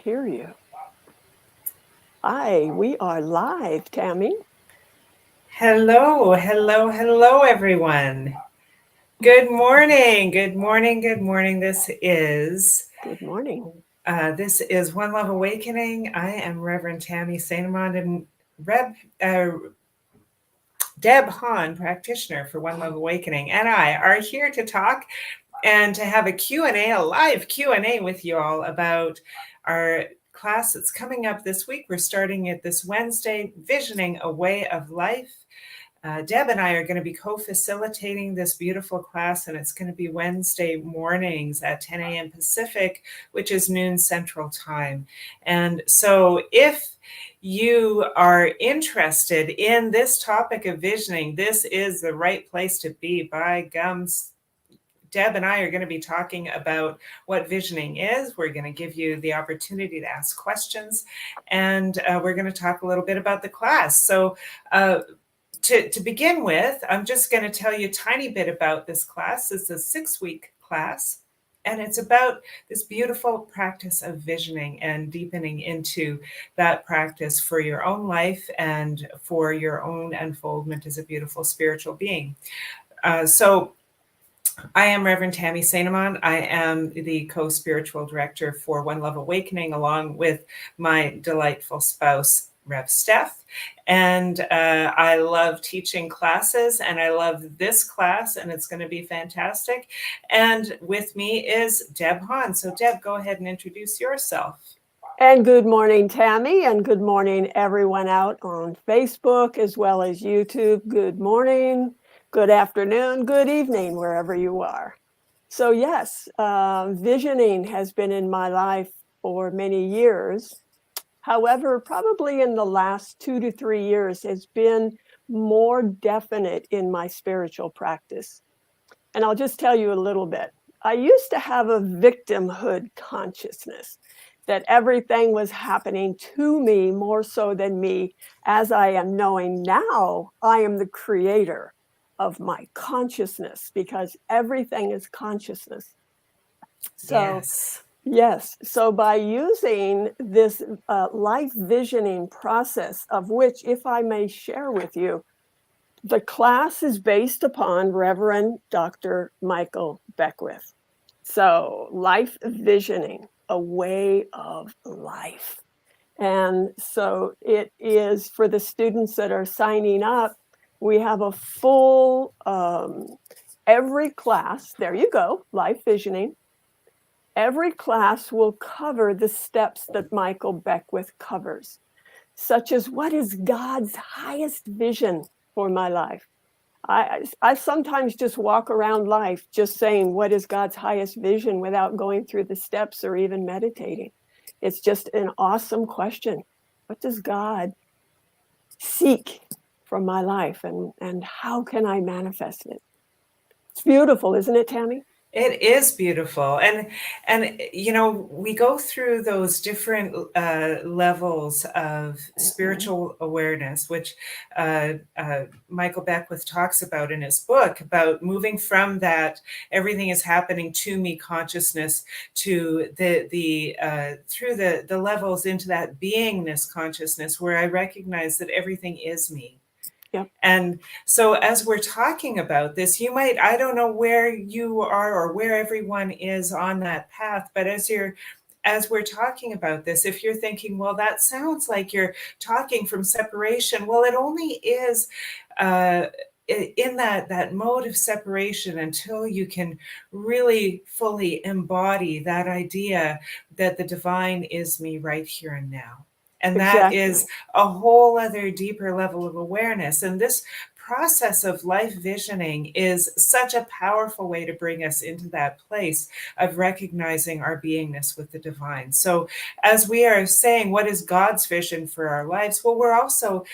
hear you. Hi, we are live, Tammy. Hello, hello, hello, everyone. Good morning, good morning, good morning. Good morning. This is One Love Awakening. I am Reverend Tammy Sainamond and Deb Hahn, practitioner for One Love Awakening, and I are here to talk and to have a Q&A, a live Q&A with you all about our class that's coming up this week. We're starting it this Wednesday, Visioning a Way of Life. Deb and I are going to be co-facilitating this beautiful class, and it's going to be Wednesday mornings at 10 a.m. Pacific, which is noon Central Time. And so if you are interested in this topic of visioning, this is the right place to be. By gums, Deb and I are going to be talking about what visioning is. We're going to give you the opportunity to ask questions, and we're going to talk a little bit about the class. So to begin with, I'm just going to tell you a tiny bit about this class. It's a 6-week class, and it's about this beautiful practice of visioning and deepening into that practice for your own life and for your own unfoldment as a beautiful spiritual being. So I am Reverend Tammy Sainamon. I am the co-spiritual director for One Love Awakening, along with my delightful spouse, Rev Steph. And I love teaching classes, and I love this class, and it's going to be fantastic. And with me is Deb Hahn. So Deb, go ahead and introduce yourself. And good morning, Tammy, and good morning, everyone out on Facebook as well as YouTube. Good morning, good afternoon, good evening, wherever you are. So yes, visioning has been in my life for many years. However, probably in the last 2 to 3 years has been more definite in my spiritual practice. And I'll just tell you a little bit. I used to have a victimhood consciousness that everything was happening to me more so than me, as I am knowing now. I am the creator of my consciousness because everything is consciousness. So Yes. yes. So by using this life visioning process, of which, if I may share with you, the class is based upon Reverend Dr. Michael Beckwith. So life visioning, a way of life. And so it is for the students that are signing up. We have a full, every class, there you go, life visioning. Every class will cover the steps that Michael Beckwith covers, such as what is God's highest vision for my life. I sometimes just walk around life just saying, what is God's highest vision, without going through the steps or even meditating. It's just an awesome question. What does God seek from my life, and how can I manifest it? It's beautiful, isn't it, Tammy? It is beautiful, and we go through those different levels of spiritual awareness, which Michael Beckwith talks about in his book, about moving from that everything is happening to me consciousness to the through the levels into that beingness consciousness, where I recognize that everything is me. Yep. And so as we're talking about this, you might, I don't know where you are or where everyone is on that path, but as we're talking about this, if you're thinking, well, that sounds like you're talking from separation, well, it only is in that mode of separation until you can really fully embody that idea that the divine is me right here and now. And that Exactly. is a whole other deeper level of awareness. And this process of life visioning is such a powerful way to bring us into that place of recognizing our beingness with the divine. So as we are saying, what is God's vision for our lives? Well, we're also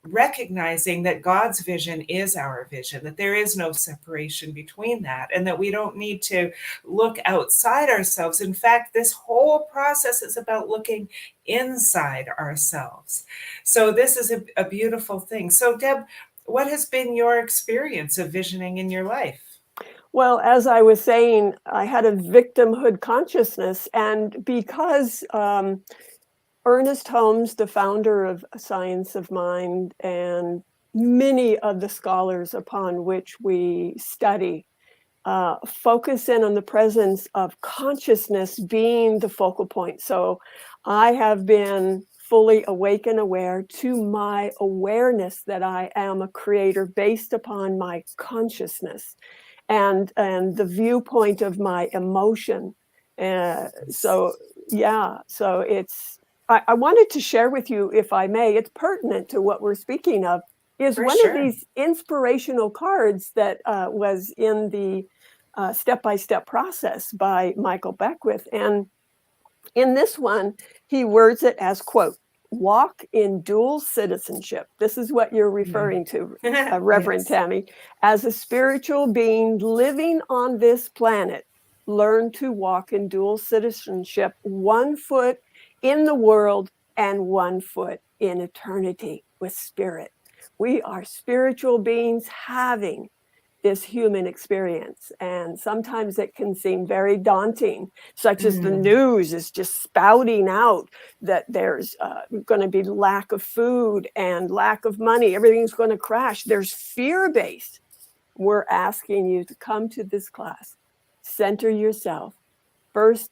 recognizing that God's vision is our vision, that there is no separation between that, and that we don't need to look outside ourselves. In fact, this whole process is about looking inside ourselves. So this is a beautiful thing. So Deb, what has been your experience of visioning in your life? Well, as I was saying, I had a victimhood consciousness, and because Ernest Holmes, the founder of Science of Mind, and many of the scholars upon which we study focus in on the presence of consciousness being the focal point. So I have been fully awake and aware to my awareness that I am a creator based upon my consciousness and the viewpoint of my emotion. So yeah, so it's I wanted to share with you, if I may, it's pertinent to what we're speaking of, is For one of sure. these inspirational cards that was in the step-by-step process by Michael Beckwith. And in this one, he words it as, quote, walk in dual citizenship. This is what you're referring to, Reverend Yes. Tammy. As a spiritual being living on this planet, learn to walk in dual citizenship, 1 foot in the world and 1 foot in eternity with spirit. We are spiritual beings having this human experience. And sometimes it can seem very daunting, such as the news is just spouting out that there's going to be lack of food and lack of money. Everything's going to crash. There's fear-based. We're asking you to come to this class, center yourself. First,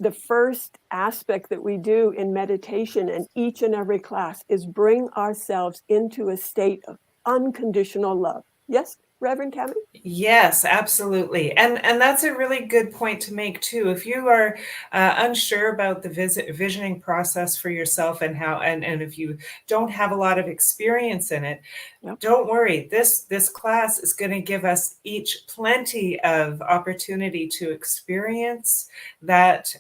the first aspect that we do in meditation in each and every class is bring ourselves into a state of unconditional love. Yes, Reverend Tammy? Yes, absolutely. And that's a really good point to make too. If you are unsure about the visioning process for yourself and how and if you don't have a lot of experience in it, Yep. don't worry. This class is going to give us each plenty of opportunity to experience that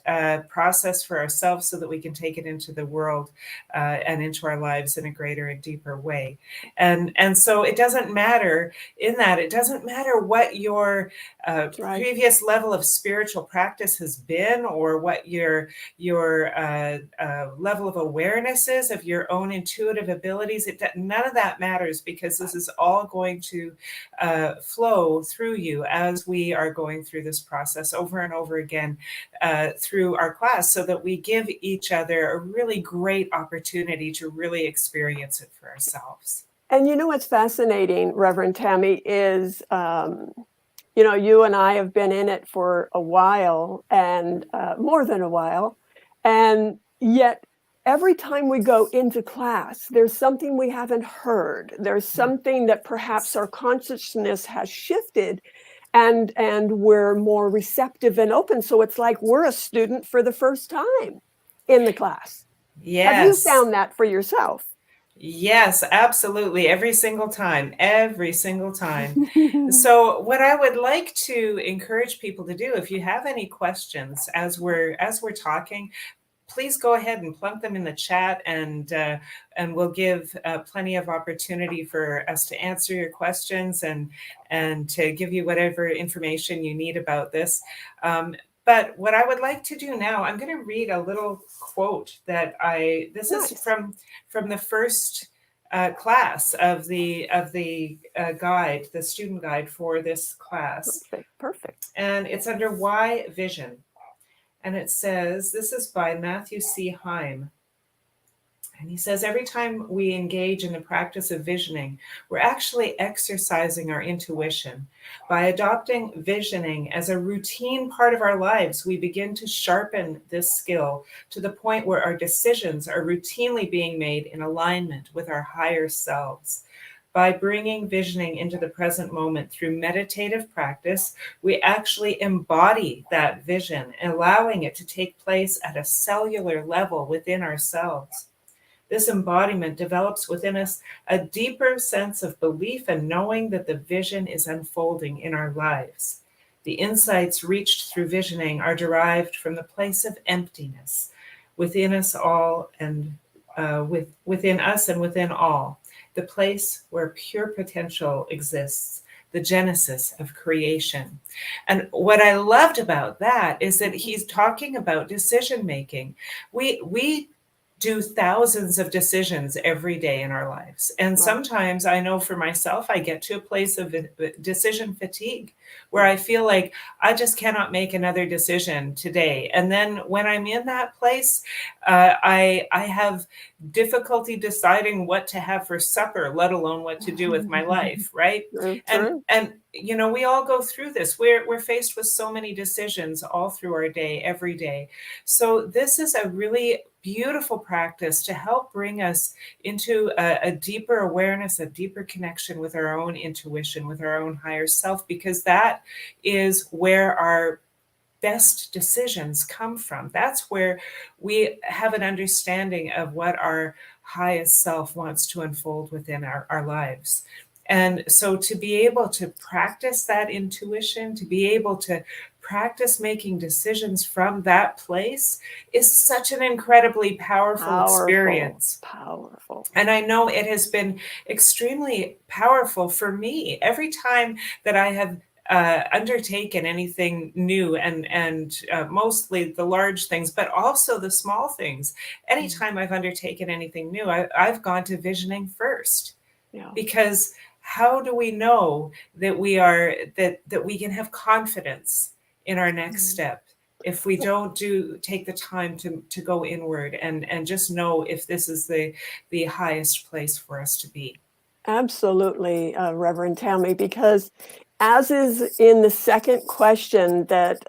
process for ourselves so that we can take it into the world and into our lives in a greater and deeper way. And so it doesn't matter in that, it doesn't matter what your Right. previous level of spiritual practice has been, or what your level of awareness is of your own intuitive abilities. None of that matters, because this is all going to flow through you as we are going through this process over and over again through our class, so that we give each other a really great opportunity to really experience it for ourselves. And you know what's fascinating, Reverend Tammy, is you and I have been in it for a while, and more than a while, and yet every time we go into class, there's something we haven't heard. There's something that perhaps our consciousness has shifted, and we're more receptive and open. So it's like we're a student for the first time in the class. Have you Yes. found that for yourself? Yes, absolutely. Every single time, every single time. So what I would like to encourage people to do, if you have any questions as we're talking, please go ahead and plunk them in the chat, and we'll give plenty of opportunity for us to answer your questions and to give you whatever information you need about this. But what I would like to do now, I'm going to read a little quote that this Nice. is from the first class of the guide, the student guide for this class. Perfect. And it's under Why Vision. And it says, this is by Matthew C. Heim. And he says, every time we engage in the practice of visioning, we're actually exercising our intuition. By adopting visioning as a routine part of our lives, we begin to sharpen this skill to the point where our decisions are routinely being made in alignment with our higher selves. By bringing visioning into the present moment through meditative practice, we actually embody that vision, allowing it to take place at a cellular level within ourselves. This embodiment develops within us a deeper sense of belief and knowing that the vision is unfolding in our lives. The insights reached through visioning are derived from the place of emptiness within us all and within us and within all, the place where pure potential exists, the genesis of creation. And what I loved about that is that he's talking about decision making. We do thousands of decisions every day in our lives. And Right. sometimes I know for myself, I get to a place of decision fatigue where I feel like I just cannot make another decision today. And then when I'm in that place, I have difficulty deciding what to have for supper, let alone what to do with my life, right? True, And true. we all go through this. We're faced with so many decisions all through our day, every day. So this is a really beautiful practice to help bring us into a deeper awareness, a deeper connection with our own intuition, with our own higher self, because that is where our best decisions come from. That's where we have an understanding of what our highest self wants to unfold within our lives. And so to be able to practice that intuition, to be able to practice making decisions from that place is such an incredibly powerful Powerful, experience. powerful. And I know it has been extremely powerful for me every time that I have undertaken anything new, and mostly the large things, but also the small things. Mm, Anytime I've undertaken anything new, I've gone to visioning first, yeah. because how do we know that we can have confidence in our next Mm. step if we don't take the time to go inward and just know if this is the highest place for us to be. Absolutely, Reverend Tammy, because as is in the second question that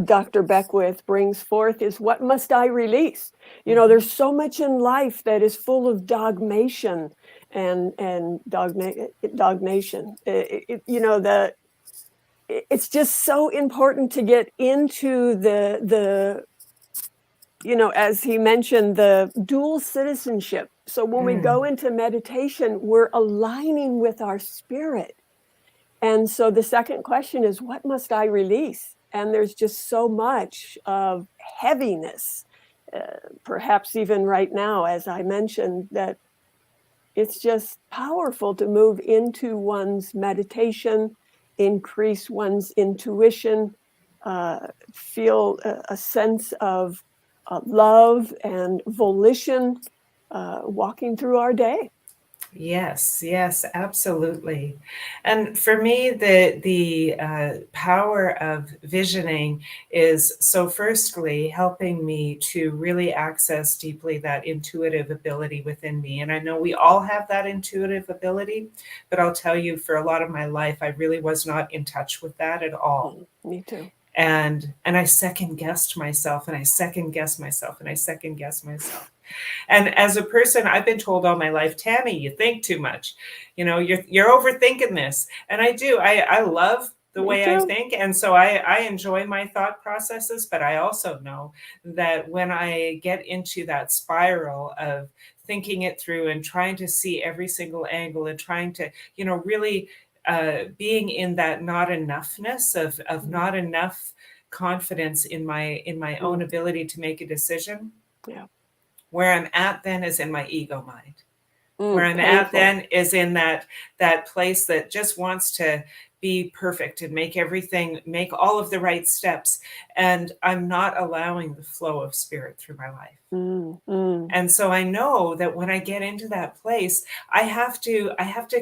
Dr. Beckwith brings forth is, what must I release? You know, Mhm. there's so much in life that is full of dogmation and dognation. It's just so important to get into the as he mentioned, the dual citizenship. So when we go Mm. into meditation, we're aligning with our spirit. And so the second question is, what must I release? And there's just so much of heaviness, perhaps even right now, as I mentioned, that it's just powerful to move into one's meditation, increase one's intuition, uh, feel a sense of love and volition walking through our day. Yes, yes, absolutely. And for me, the power of visioning is, so firstly helping me to really access deeply that intuitive ability within me. And I know we all have that intuitive ability, but I'll tell you, for a lot of my life, I really was not in touch with that at all. Me too. And I second guessed myself, and I second guessed myself, and I second guessed myself. And as a person, I've been told all my life, Tammy, you think too much. You're overthinking this. And I do. I love the Me way I too. think. And so I enjoy my thought processes, but I also know that when I get into that spiral of thinking it through and trying to see every single angle and trying to, really being in that not enoughness of Mm, not enough confidence in my own mm, ability to make a decision, yeah. where I'm at then is in my ego mind. Where I'm at Painful. then is in that place that just wants to be perfect and make all of the right steps. And I'm not allowing the flow of spirit through my life. Mm, mm, And so I know that when I get into that place, I have to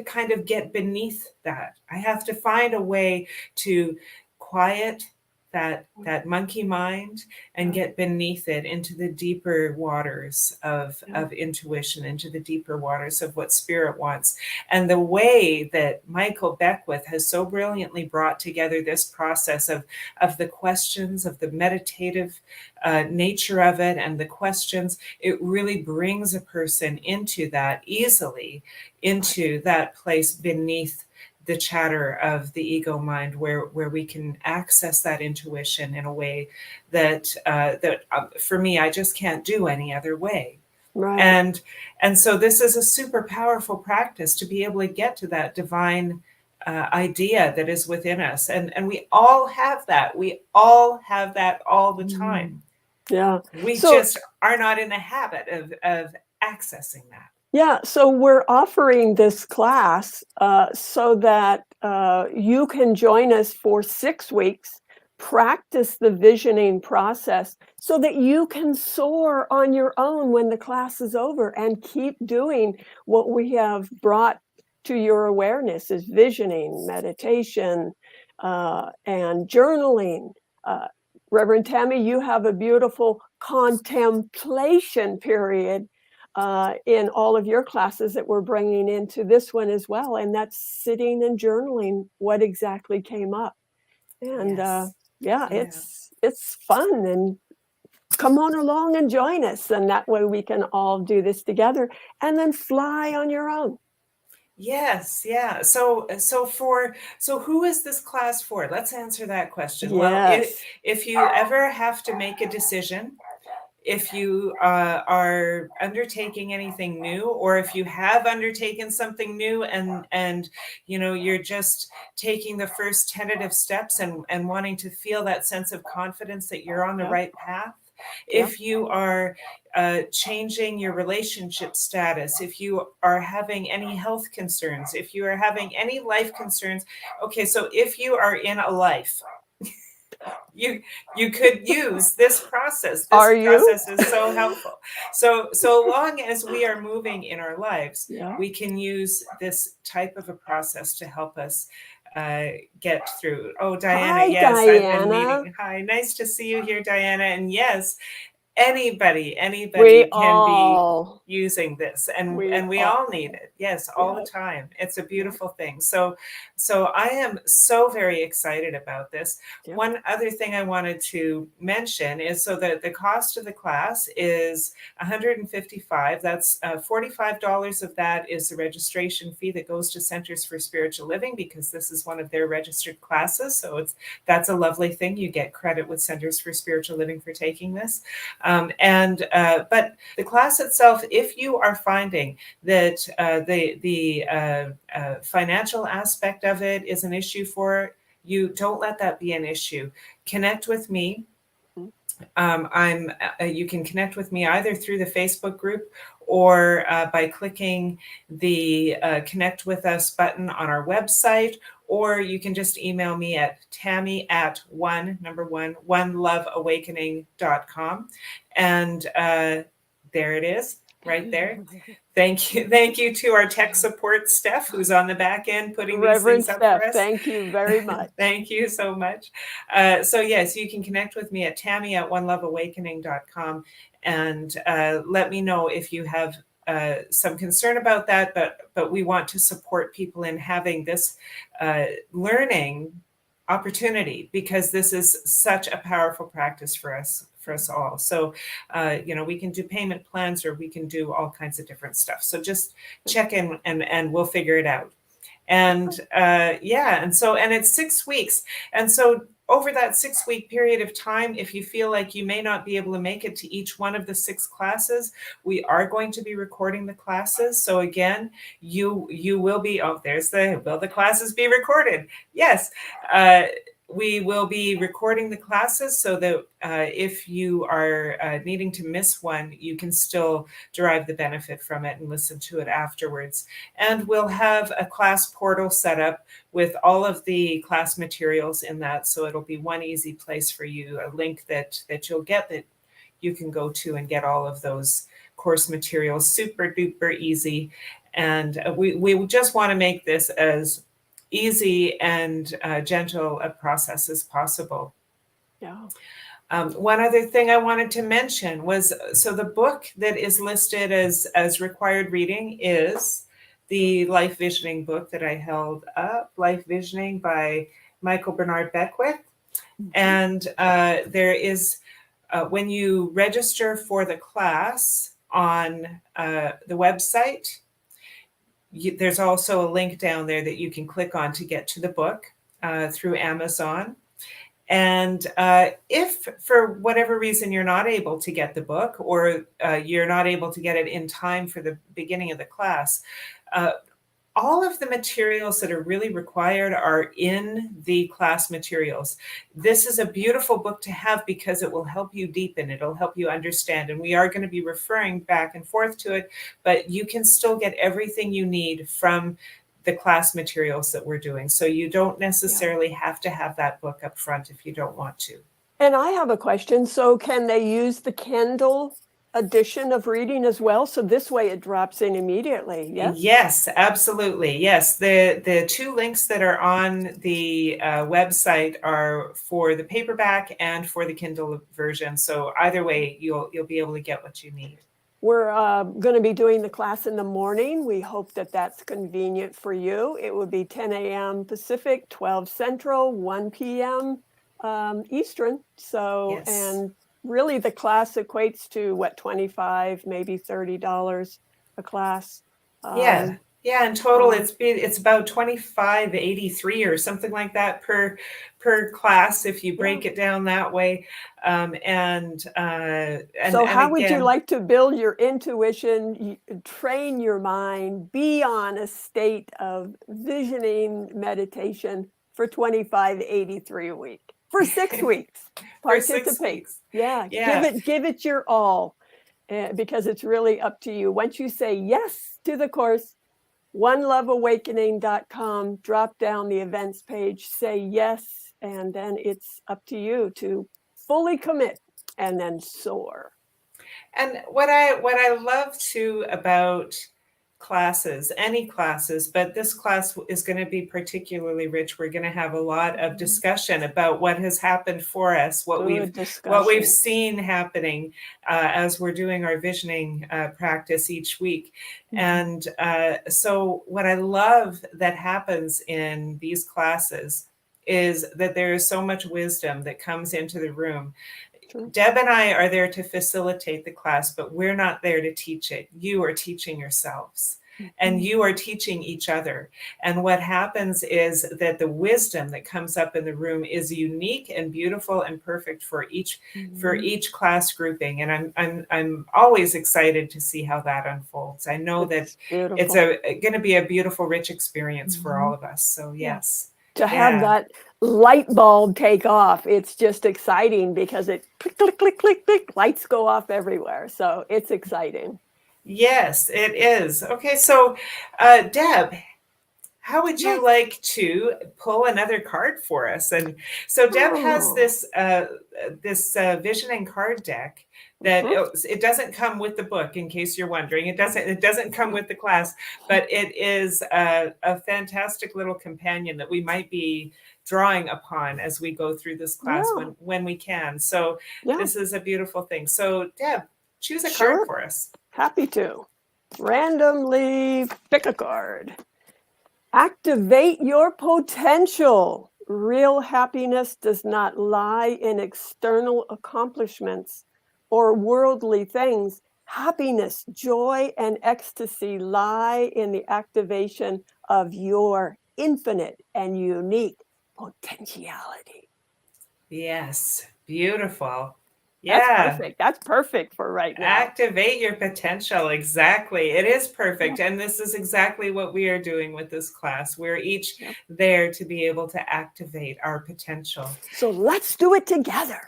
kind of get beneath that. I have to find a way to quiet that monkey mind and yeah, get beneath it into the deeper waters of yeah. of intuition, into the deeper waters of what spirit wants. And the way that Michael Beckwith has so brilliantly brought together this process of the questions, of the meditative nature of it, and the questions, it really brings a person into that easily, Right. into that place beneath the chatter of the ego mind, where we can access that intuition in a way that for me, I just can't do any other way. Right. And so this is a super powerful practice to be able to get to that divine idea that is within us, and we all have that. We all have that all the Mm, time. yeah. We So just are not in the habit of accessing that. yeah, so we're offering this class so that you can join us for 6 weeks. practice the visioning process so that you can soar on your own when the class is over and keep doing what we have brought to your awareness is visioning, meditation, and journaling. Uh, Reverend Tammy, you have a beautiful contemplation period in all of your classes that we're bringing into this one as well, and that's sitting and journaling what exactly came up. And Yes. yeah, Yeah. it's fun, and come on along and join us, and that way we can all do this together and then fly on your own. Yes, yeah. So who is this class for? Let's answer that question. Well, Yes. if you ever have to make a decision, if you are undertaking anything new, or if you have undertaken something new and you're just taking the first tentative steps and wanting to feel that sense of confidence that you're on the Yep. right path, Yep. if you are changing your relationship status, if you are having any health concerns, if you are having any life concerns, okay, so if you are in a life, you could use this process. Are This you? process is so helpful. So long as we are moving in our lives, Yeah. we can use this type of a process to help us get through. Oh, Diana, Hi, yes, I've been Diana. meeting. Hi, nice to see you here, Diana. And yes, anybody We can be all, using this, and we we all all, need it. Yes, all the yeah, time. It's a yeah, beautiful thing. So I am so very excited about this. yeah. One other thing I wanted to mention is, so that the cost of the class is $155. That's $45 of that is the registration fee that goes to Centers for Spiritual Living, because this is one of their registered classes. So that's a lovely thing. You get credit with Centers for Spiritual Living for taking this. But the class itself, if you are finding that the financial aspect of it is an issue for you, don't let that be an issue. Connect with me. You can connect with me either through the Facebook group or by clicking the Connect with Us button on our website, or you can just email me at tammy@oneloveawakening.com. And there it is, right there. Thank you to our tech support, Steph, who's on the back end putting these Reverend things up for Steph, us. thank you very much. Thank you so much. So yes, you can connect with me at tammy@oneloveawakening.com, and let me know if you have some concern about that. But we want to support people in having this learning opportunity, because this is such a powerful practice for us all. So we can do payment plans, or we can do all kinds of different stuff. So just check in, and we'll figure it out. And and it's 6 weeks. And so over that 6-week period of time, if you feel like you may not be able to make it to each one of the 6 classes, we are going to be recording the classes. So again, you will be, will the classes be recorded? Yes. We will be recording the classes, so that if you are needing to miss one, you can still derive the benefit from it and listen to it afterwards. And we'll have a class portal set up with all of the class materials in that. So it'll be one easy place for you, a link that you'll get, that you can go to and get all of those course materials, super duper easy. And we just want to make this as easy and gentle a process as possible. Yeah. One other thing I wanted to mention was, so the book that is listed as required reading is the Life Visioning book that I held up, Life Visioning by Michael Bernard Beckwith. And there is, when you register for the class on the website, there's also a link down there that you can click on to get to the book through Amazon. And if for whatever reason you're not able to get the book, or you're not able to get it in time for the beginning of the class, all of the materials that are really required are in the class materials. This is a beautiful book to have, because it will help you deepen, it'll help you understand. And we are going to be referring back and forth to it, but you can still get everything you need from the class materials that we're doing. So you don't necessarily have to have that book up front if you don't want to. And I have a question. So can they use the Kindle edition of reading as well? So this way it drops in immediately. Yes. Yes, absolutely. Yes. The two links that are on the website are for the paperback and for the Kindle version. So either way, you'll be able to get what you need. We're going to be doing the class in the morning. We hope that that's convenient for you. It would be 10 a.m. Pacific, 12 Central, 1 p.m. Eastern. So, Yes. and really the class equates to what, $25, maybe $30 a class. Yeah. Yeah, in total it's about $25.83 or something like that per class if you break it down that way. So how would you again, like to build your intuition, train your mind, be on a state of visioning meditation for $25.83 a week for 6 weeks? for 6 Participate. weeks. Yeah, Yeah. give it your all, because it's really up to you. Once you say yes to the course, oneloveawakening.com, drop down the events page, say yes, and then it's up to you to fully commit and then soar. And what I love too about classes, any classes, but this class is going to be particularly rich. We're going to have a lot of discussion about what has happened for us, what we've seen happening as we're doing our visioning practice each week. And so what I love that happens in these classes is that there is so much wisdom that comes into the room. Deb and I are there to facilitate the class, but we're not there to teach it. You are teaching yourselves and you are teaching each other. And what happens is that the wisdom that comes up in the room is unique and beautiful and perfect for each class grouping. And I'm always excited to see how that unfolds. I know that it's going to be a beautiful, rich experience for all of us. So yes. To have that light bulb take off, it's just exciting because it click, click, click, click, click, lights go off everywhere. So it's exciting. Yes, it is. Okay, so Deb, how would you like to pull another card for us? And so Deb has this visioning card deck that it doesn't come with the book, in case you're wondering. It doesn't come with the class, but it is a fantastic little companion that we might be drawing upon as we go through this class when we can. So this is a beautiful thing. So Deb, choose a card for us. Happy to. Randomly pick a card. Activate your potential. Real happiness does not lie in external accomplishments or worldly things. Happiness, joy, and ecstasy lie in the activation of your infinite and unique potentiality. Yes, beautiful. Yeah. That's perfect for right now. Activate your potential. Exactly. It is perfect. And this is exactly what we are doing with this class. We're each there to be able to activate our potential. So let's do it together.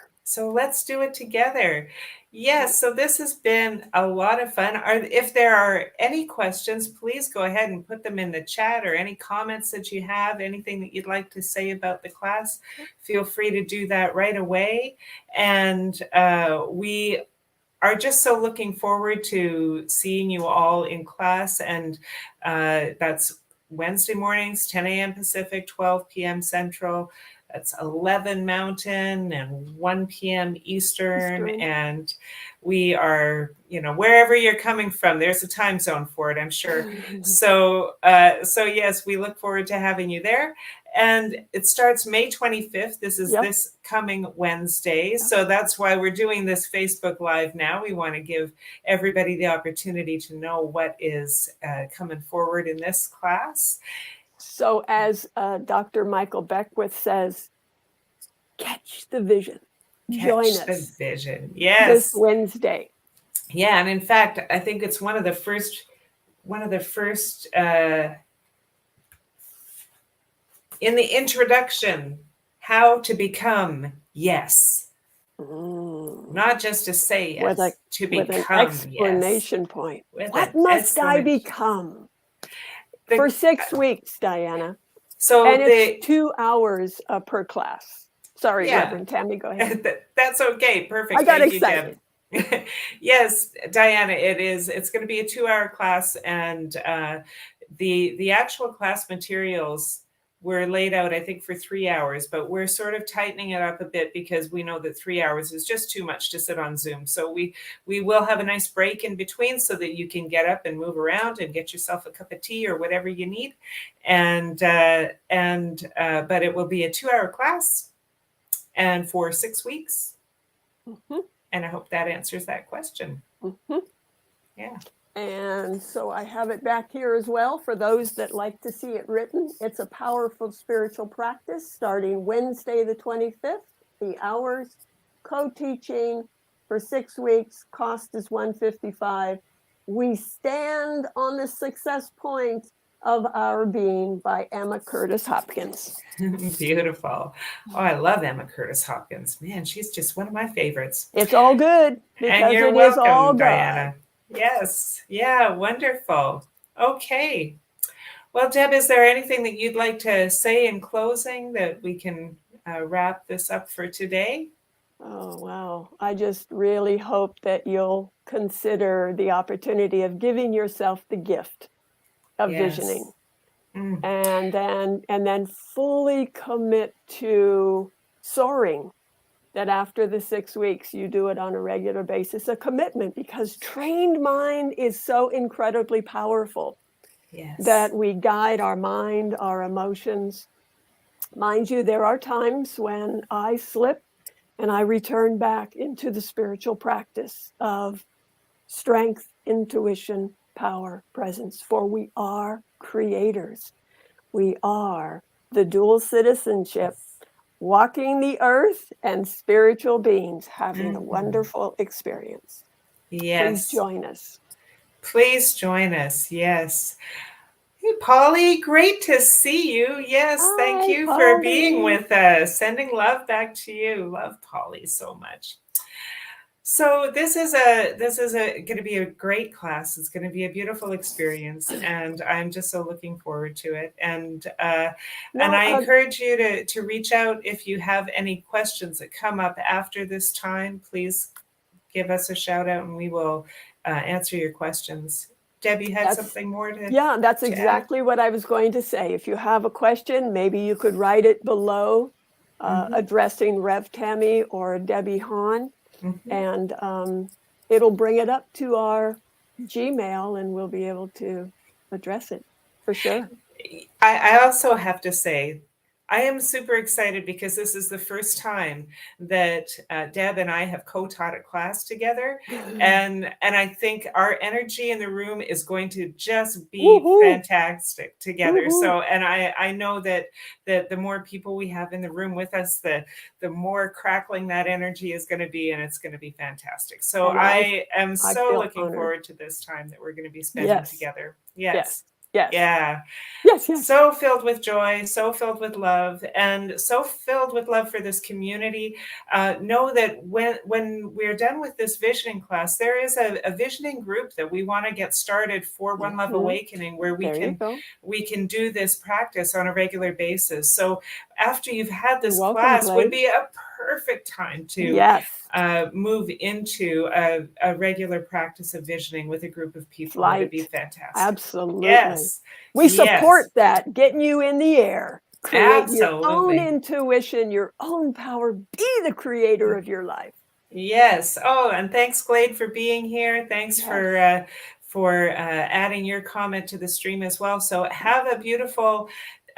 Yes, so this has been a lot of fun. If there are any questions, please go ahead and put them in the chat, or any comments that you have, anything that you'd like to say about the class, feel free to do that right away. And we are just so looking forward to seeing you all in class. And that's Wednesday mornings, 10 a.m. Pacific, 12 p.m. Central. That's 11 Mountain and 1 p.m. Eastern. And we are, wherever you're coming from, there's a time zone for it, I'm sure. So yes, we look forward to having you there. And it starts May 25th. This is this coming Wednesday. So that's why we're doing this Facebook Live now. We want to give everybody the opportunity to know what is coming forward in this class. So as Dr. Michael Beckwith says, catch the vision. Join us. Catch the vision. Yes. This Wednesday. Yeah, and in fact, I think it's one of the first in the introduction, how to become yes. Not just to say yes, to become with an exclamation point. With what must I become? For 6 weeks, Diana. So and it's 2 hours per class. Sorry, yeah. Reverend Tammy, go ahead. That's okay. Perfect. I got Thank excited. you, Deb. Yes, Diana, it's going to be a 2-hour class, and the actual class materials were laid out, I think, for 3 hours, but we're sort of tightening it up a bit because we know that 3 hours is just too much to sit on Zoom. So we will have a nice break in between so that you can get up and move around and get yourself a cup of tea or whatever you need. But it will be a 2-hour class and for 6 weeks. Mm-hmm. And I hope that answers that question. Mm-hmm. Yeah. And so I have it back here as well for those that like to see it written. It's a powerful spiritual practice starting Wednesday the 25th. The hours, co-teaching for 6 weeks, cost is $155. We stand on the success point of our being by Emma Curtis Hopkins. Beautiful. Oh, I love Emma Curtis Hopkins. Man, she's just one of my favorites. It's all good because and you're it welcome, is all Diana. God. Yes. Yeah, wonderful. Okay. Well, Deb, is there anything that you'd like to say in closing that we can wrap this up for today? Oh, wow. I just really hope that you'll consider the opportunity of giving yourself the gift of visioning. And then fully commit to soaring, that after the 6 weeks you do it on a regular basis, a commitment, because trained mind is so incredibly powerful. Yes. That we guide our mind, our emotions. Mind you, there are times when I slip and I return back into the spiritual practice of strength, intuition, power, presence, for we are creators. We are the dual citizenship, walking the earth and spiritual beings having a wonderful experience. Yes. Please join us. Please join us. Yes. Hey, Polly, great to see you. Yes, thank you for being with us. Sending love back to you. Love Polly so much. So this is going to be a great class. It's going to be a beautiful experience, and I'm just so looking forward to it. And I encourage you to reach out if you have any questions that come up after this time. Please give us a shout out, and we will answer your questions. Debbie had something more to Yeah, that's exactly what I was going to say. If you have a question, maybe you could write it below, addressing Rev Tammy or Debbie Hahn, and it'll bring it up to our Gmail, and we'll be able to address it for sure. I also have to say, I am super excited because this is the first time that Deb and I have co-taught a class together, and I think our energy in the room is going to just be fantastic together. So, and I know that the more people we have in the room with us, the more crackling that energy is going to be, and it's going to be fantastic. So I am so looking forward to this time that we're going to be spending together. Yes. Yeah. Yes. So filled with joy, so filled with love, and so filled with love for this community. Know that when we're done with this visioning class, there is a visioning group that we want to get started for One Love Awakening, where we can do this practice on a regular basis. So after you've had this class, would be a perfect time to move into a regular practice of visioning with a group of people. It would be fantastic. Absolutely. Yes. We support that, getting you in the air. Create your own intuition, your own power. Be the creator of your life. Yes. Oh, and thanks, Glade, for being here. Thanks for adding your comment to the stream as well. So have a beautiful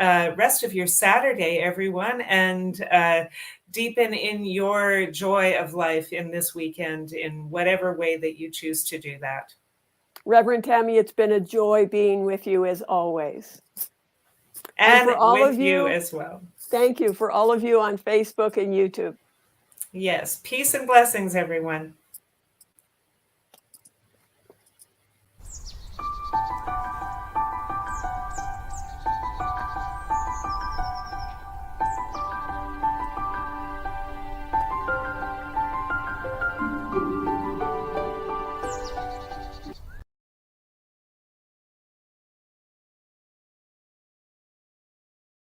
rest of your Saturday, everyone, and deepen in your joy of life in this weekend in whatever way that you choose to do that. Reverend Tammy, it's been a joy being with you as always. And for all of you as well. Thank you for all of you on Facebook and YouTube. Yes. Peace and blessings, everyone.